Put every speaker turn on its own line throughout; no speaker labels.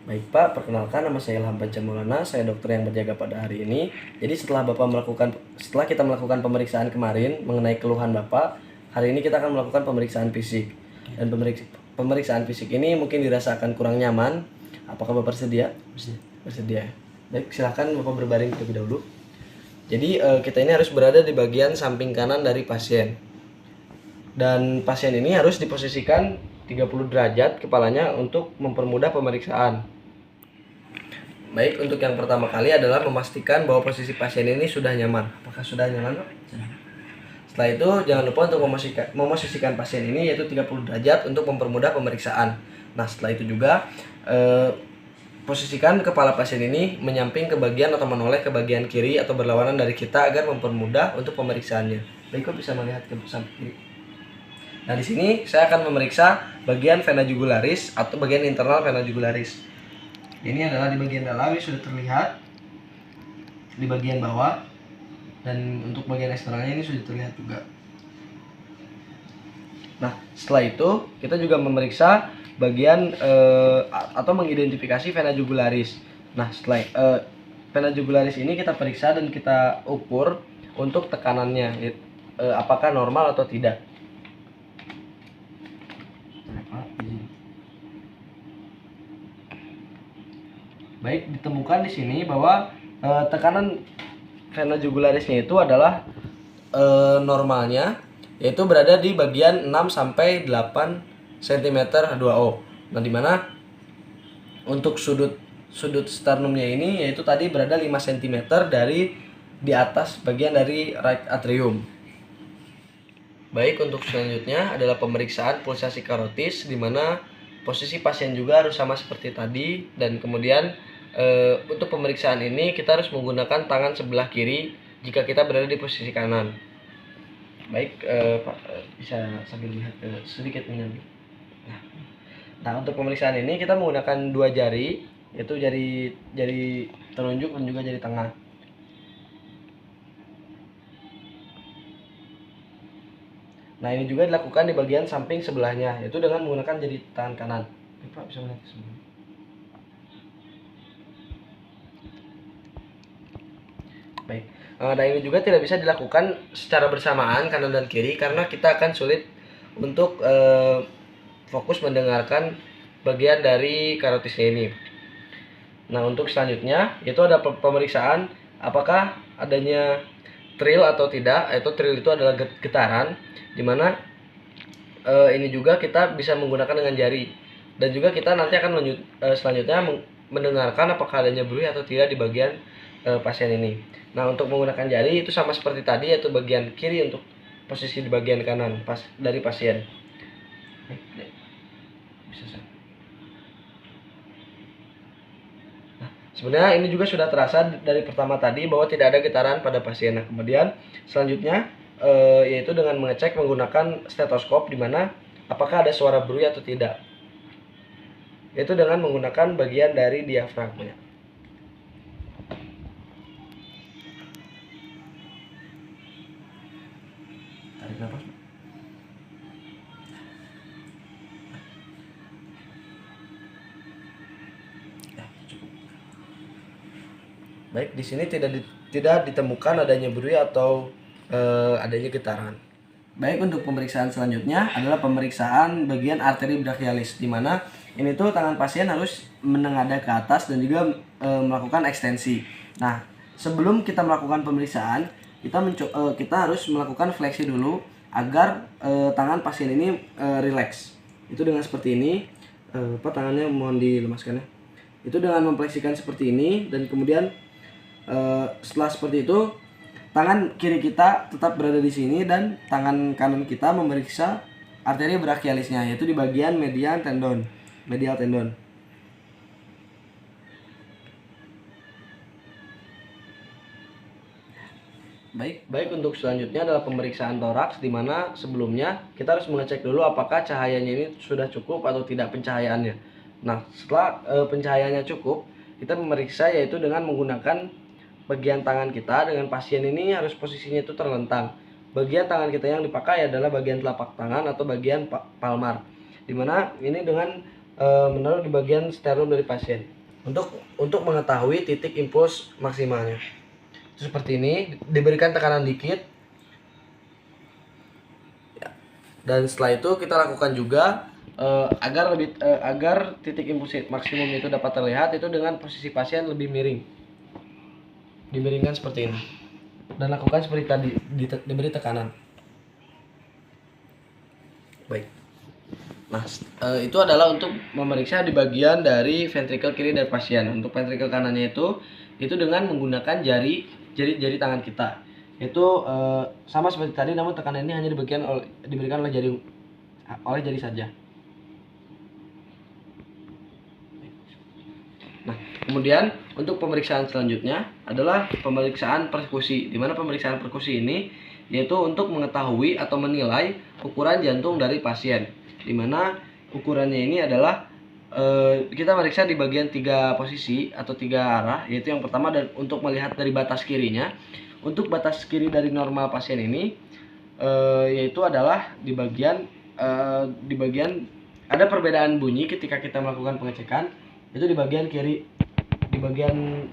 Baik Pak, perkenalkan nama saya Ilham Panca Maulana, saya dokter yang berjaga pada hari ini. Jadi setelah kita melakukan pemeriksaan kemarin mengenai keluhan Bapak, hari ini kita akan melakukan pemeriksaan fisik. Dan pemeriksaan fisik ini mungkin dirasakan kurang nyaman. Apakah Bapak bersedia? Bersedia. Baik, silakan Bapak berbaring terlebih dahulu. Jadi kita ini harus berada di bagian samping kanan dari pasien. Dan pasien ini harus diposisikan 30 derajat kepalanya untuk mempermudah pemeriksaan. Baik, untuk yang pertama kali adalah memastikan bahwa posisi pasien ini sudah nyaman. Apakah sudah nyaman, Pak? Setelah itu, jangan lupa untuk memosisikan pasien ini yaitu 30 derajat untuk mempermudah pemeriksaan. Nah, setelah itu juga posisikan kepala pasien ini menyamping ke bagian atau menoleh ke bagian kiri atau berlawanan dari kita agar mempermudah untuk pemeriksaannya. Baik, kok bisa melihat ke samping kiri. Nah, di sini saya akan memeriksa bagian vena jugularis atau bagian internal vena jugularis. Ini adalah di bagian dalam, ini sudah terlihat di bagian bawah, dan untuk bagian eksternalnya ini sudah terlihat juga. Nah, setelah itu kita juga memeriksa bagian atau mengidentifikasi vena jugularis. Nah, setelah vena jugularis ini kita periksa dan kita ukur untuk tekanannya, apakah normal atau tidak. Baik, ditemukan di sini bahwa tekanan vena jugularisnya itu adalah normalnya, yaitu berada di bagian 6 sampai 8 cm H2O. Nah, dimana untuk sudut sternumnya ini yaitu tadi berada 5 cm dari di atas bagian dari right atrium. Baik, untuk selanjutnya adalah pemeriksaan pulsasi karotis, di mana posisi pasien juga harus sama seperti tadi, dan kemudian untuk pemeriksaan ini kita harus menggunakan tangan sebelah kiri jika kita berada di posisi kanan. Baik, Pak, bisa sambil lihat sedikit mengambil. Nah, untuk pemeriksaan ini kita menggunakan dua jari, yaitu jari telunjuk dan juga jari tengah. Nah, ini juga dilakukan di bagian samping sebelahnya, yaitu dengan menggunakan jari tangan kanan. Pak, bisa melihat ke sebelah. Baik, nah ini juga tidak bisa dilakukan secara bersamaan kanan dan kiri karena kita akan sulit untuk fokus mendengarkan bagian dari karotisnya ini. Nah, untuk selanjutnya itu ada pemeriksaan apakah adanya trill atau tidak. Itu trill itu adalah getaran, dimana ini juga kita bisa menggunakan dengan jari, dan juga kita nanti akan selanjutnya mendengarkan apakah adanya bruit atau tidak di bagian pasien ini. Nah, untuk menggunakan jari itu sama seperti tadi, yaitu bagian kiri untuk posisi di bagian kanan dari pasien. Nah, sebenarnya ini juga sudah terasa dari pertama tadi bahwa tidak ada getaran pada pasien. Nah, kemudian selanjutnya yaitu dengan mengecek menggunakan stetoskop, di mana apakah ada suara bruit atau tidak, yaitu dengan menggunakan bagian dari diafragma. Tarik nafas. Baik, di sini tidak ditemukan adanya bruit atau adanya getaran. Baik, untuk pemeriksaan selanjutnya adalah pemeriksaan bagian arteri brachialis, di mana ini tuh tangan pasien harus menengadah ke atas dan juga melakukan ekstensi. Nah, sebelum kita melakukan pemeriksaan, kita harus melakukan fleksi dulu agar tangan pasien ini rileks. Itu dengan seperti ini. Tangannya mohon dilemaskan ya. Itu dengan mempleksikan seperti ini, dan kemudian setelah seperti itu tangan kiri kita tetap berada di sini dan tangan kanan kita memeriksa arteri brachialisnya, yaitu di bagian medial tendon. Baik, untuk selanjutnya adalah pemeriksaan toraks, di mana sebelumnya kita harus mengecek dulu apakah cahayanya ini sudah cukup atau tidak pencahayaannya. Nah, setelah pencahayaannya cukup, kita memeriksa yaitu dengan menggunakan bagian tangan kita. Dengan pasien ini harus posisinya itu terlentang. Bagian tangan kita yang dipakai adalah bagian telapak tangan atau bagian palmar, dimana ini dengan menaruh di bagian sternum dari pasien untuk mengetahui titik impuls maksimalnya. Seperti ini, diberikan tekanan dikit. Dan setelah itu kita lakukan juga agar titik impuls maksimum itu dapat terlihat itu dengan posisi pasien lebih miring. Dimiringkan seperti ini. Dan lakukan seperti tadi, diberi tekanan. Baik. Nah, itu adalah untuk memeriksa di bagian dari ventrikel kiri dari pasien. Untuk ventrikel kanannya itu dengan menggunakan jari tangan kita. Itu sama seperti tadi, namun tekanan ini hanya diberikan oleh jari saja. Nah, kemudian untuk pemeriksaan selanjutnya adalah pemeriksaan persekusi. Di mana pemeriksaan persekusi ini yaitu untuk mengetahui atau menilai ukuran jantung dari pasien. Di mana ukurannya ini adalah kita meriksa di bagian 3 posisi atau 3 arah, yaitu yang pertama untuk melihat dari batas kirinya. Untuk batas kiri dari normal pasien ini yaitu adalah di bagian ada perbedaan bunyi ketika kita melakukan pengecekan, itu di bagian kiri, di bagian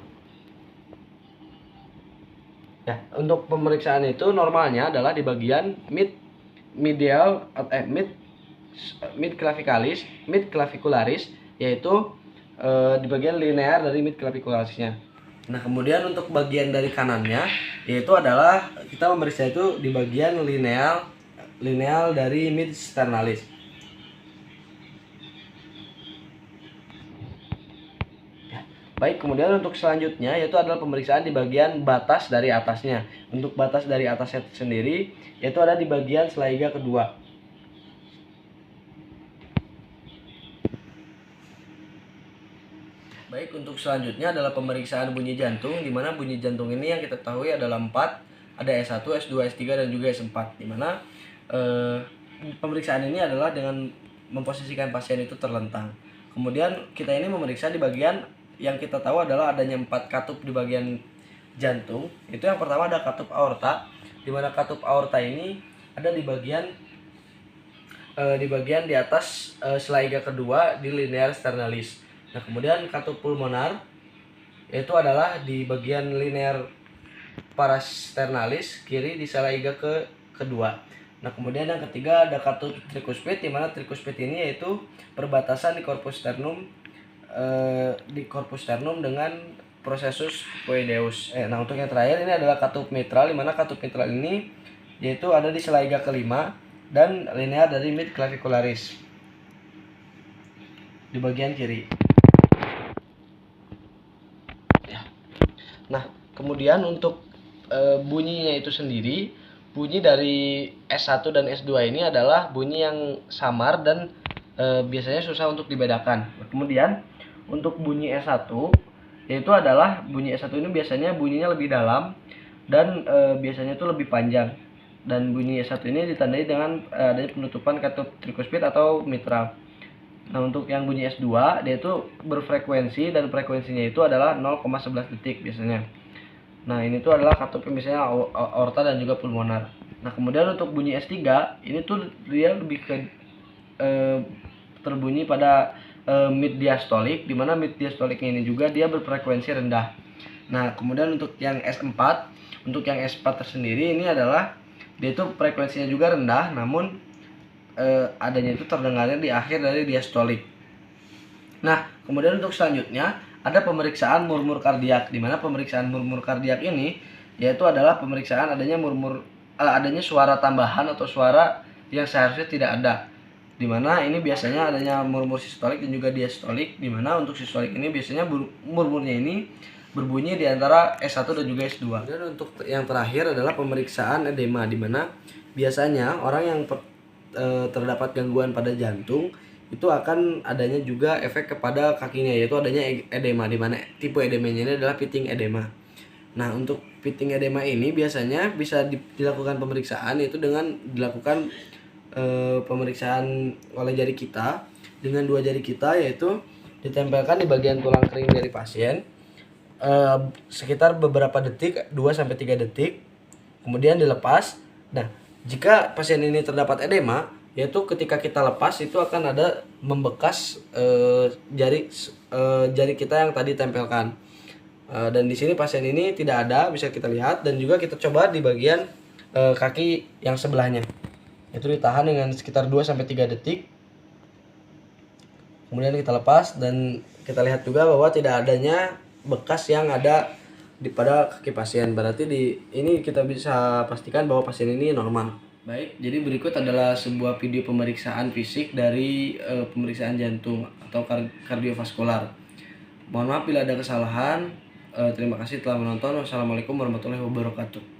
ya. Untuk pemeriksaan itu normalnya adalah di bagian mid clavicularis, yaitu di bagian linear dari mid clavicularisnya. Nah, kemudian untuk bagian dari kanannya yaitu adalah kita memeriksa itu di bagian lineal dari mid sternalis. Baik, kemudian untuk selanjutnya yaitu adalah pemeriksaan di bagian batas dari atasnya. Untuk batas dari atasnya sendiri yaitu ada di bagian selaiga kedua. Baik, untuk selanjutnya adalah pemeriksaan bunyi jantung, di mana bunyi jantung ini yang kita ketahui adalah 4, ada S1, S2, S3 dan juga S4. Di mana pemeriksaan ini adalah dengan memposisikan pasien itu terlentang. Kemudian kita ini memeriksa di bagian yang kita tahu adalah adanya 4 katup di bagian jantung. Itu yang pertama ada katup aorta, di mana katup aorta ini ada di bagian di atas selaiga kedua di linear sternalis. Nah, kemudian katup pulmonar yaitu adalah di bagian linear parasternalis kiri di selaiga kedua. Nah, kemudian yang ketiga ada katup trikuspid, di mana trikuspid ini yaitu perbatasan di corpus sternum dengan processus poideus. Nah, untuk yang terakhir ini adalah katup mitral, di mana katup mitral ini yaitu ada di selaiga kelima dan linear dari mid clavicularis di bagian kiri. Nah, kemudian untuk bunyinya itu sendiri, bunyi dari S1 dan S2 ini adalah bunyi yang samar dan biasanya susah untuk dibedakan. Kemudian untuk bunyi S1 yaitu adalah bunyi S1 ini biasanya bunyinya lebih dalam dan biasanya itu lebih panjang. Dan bunyi S1 ini ditandai dengan adanya penutupan katup trikuspid atau mitral. Nah, untuk yang bunyi S2 dia itu berfrekuensi dan frekuensinya itu adalah 0,11 detik biasanya. Nah, ini tuh adalah katup misalnya aorta dan juga pulmonar. Nah, kemudian untuk bunyi S3 ini tuh dia lebih ke terbunyi pada mid diastolik, di mana mid diastoliknya ini juga dia berfrekuensi rendah. Nah, kemudian untuk yang S4, tersendiri ini adalah dia itu frekuensinya juga rendah, namun adanya itu terdengarnya di akhir dari diastolik. Nah, kemudian untuk selanjutnya ada pemeriksaan murmur kardiak, di mana pemeriksaan murmur kardiak ini yaitu adalah pemeriksaan adanya suara tambahan atau suara yang seharusnya tidak ada. Di mana ini biasanya adanya murmur sistolik dan juga diastolik, di mana untuk sistolik ini biasanya murmurnya ini berbunyi di antara S1 dan juga S2. Dan untuk yang terakhir adalah pemeriksaan edema, di mana biasanya orang yang terdapat gangguan pada jantung itu akan adanya juga efek kepada kakinya, yaitu adanya edema, di mana tipe edemanya ini adalah pitting edema. Nah, untuk pitting edema ini biasanya bisa dilakukan pemeriksaan, yaitu dengan dilakukan pemeriksaan oleh jari kita dengan 2 jari kita, yaitu ditempelkan di bagian tulang kering dari pasien sekitar beberapa detik, 2-3 detik, kemudian dilepas. Nah, jika pasien ini terdapat edema, yaitu ketika kita lepas itu akan ada membekas jari kita yang tadi tempelkan. Dan di sini pasien ini tidak ada, bisa kita lihat, dan juga kita coba di bagian kaki yang sebelahnya. Itu ditahan dengan sekitar 2 sampai 3 detik. Kemudian kita lepas dan kita lihat juga bahwa tidak adanya bekas yang ada pada kaki pasien. Berarti di ini kita bisa pastikan bahwa pasien ini normal. Baik, jadi berikut adalah sebuah video pemeriksaan fisik dari pemeriksaan jantung atau kardiovaskular. Mohon maaf bila ada kesalahan. Terima kasih telah menonton. Wassalamualaikum warahmatullahi wabarakatuh.